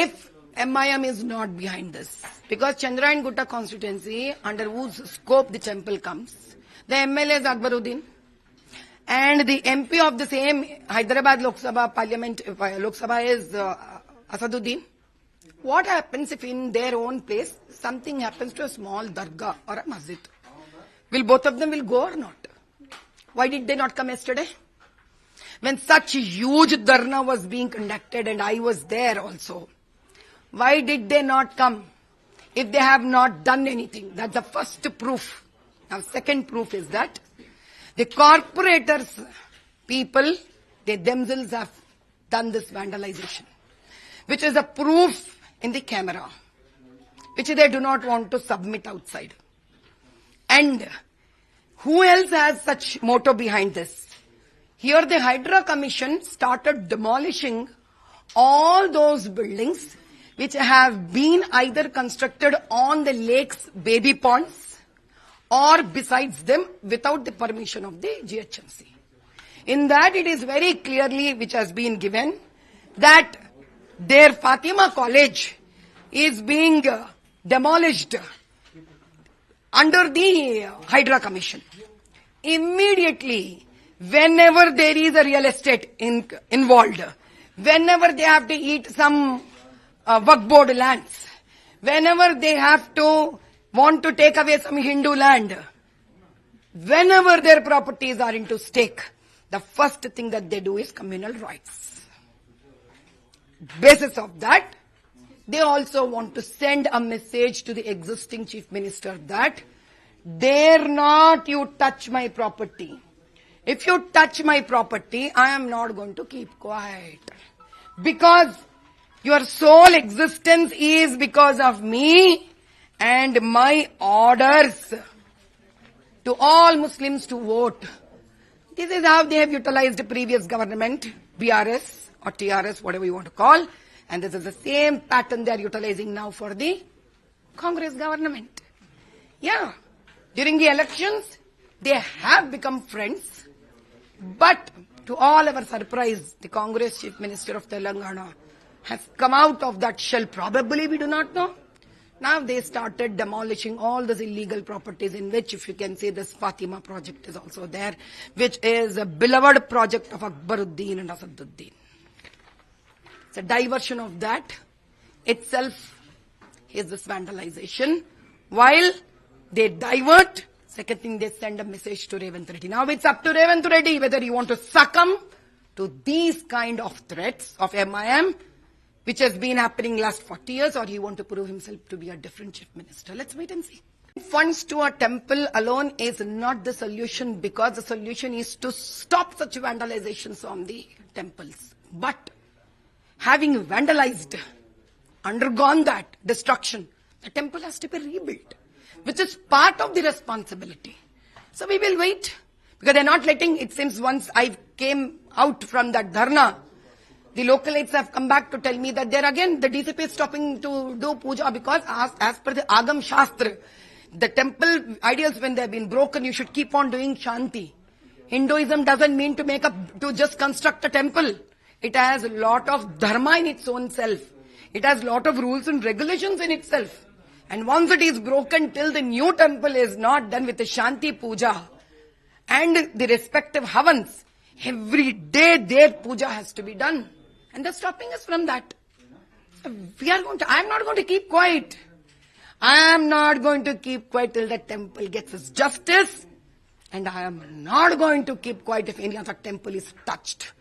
if MIM is not behind this, because Chandrayana Gutta constituency, under whose scope the temple comes, the MLA is Akbaruddin, and the MP of the same Hyderabad Lok Sabha Parliament, Lok Sabha is Asaduddin. What happens if in their own place something happens to a small dargah or a masjid? Will both of them will go or not? Why did they not come yesterday? When such huge dharna was being conducted and I was there also, why did they not come if they have not done anything? That's the first proof. Now second proof is that the corporators, people, they themselves have done this vandalization, which is a proof in the camera, which they do not want to submit outside. And who else has such motto behind this? Here the Hydra Commission started demolishing all those buildings which have been either constructed on the lake's baby ponds or besides them without the permission of the GHMC. In that it is very clearly which has been given that their Fatima College is being demolished under the Hydra Commission. Immediately, whenever there is a real estate involved, whenever they have to eat some Waqf board lands, whenever they have to want to take away some Hindu land, whenever their properties are into stake, the first thing that they do is communal rights. Basis of that, they also want to send a message to the existing chief minister that dare not you touch my property. If you touch my property, I am not going to keep quiet. Because your sole existence is because of me and my orders to all Muslims to vote. This is how they have utilized the previous government, BRS or TRS, whatever you want to call. And this is the same pattern they are utilizing now for the Congress government. Yeah, during the elections, they have become friends. But to all our surprise, the Congress Chief Minister of Telangana has come out of that shell. Probably we do not know. Now they started demolishing all those illegal properties in which, if you can say, this Fatima project is also there, which is a beloved project of Akbaruddin and Asaduddin. It's a diversion of that itself is this vandalization. While they divert, second thing they send a message to Revant Reddy. Now it's up to Revant Reddy whether you want to succumb to these kind of threats of MIM, which has been happening last 40 years, or you want to prove himself to be a different chief minister. Let's wait and see. Funds to a temple alone is not the solution, because the solution is to stop such vandalizations on the temples. But having vandalized, undergone that destruction, the temple has to be rebuilt, which is part of the responsibility. So we will wait, because they're not letting, it seems once I came out from that dharna, the localites have come back to tell me that they're again, the DCP is stopping to do puja because as per the Agam Shastra, the temple ideals, when they've been broken, you should keep on doing Shanti. Hinduism doesn't mean to just construct a temple. It has a lot of dharma in its own self. It has a lot of rules and regulations in itself. And once it is broken, till the new temple is not done with the Shanti puja and the respective havans, every day their puja has to be done. And they're stopping us from that. So I'm not going to keep quiet. I am not going to keep quiet till the temple gets its justice. And I am not going to keep quiet if any other temple is touched.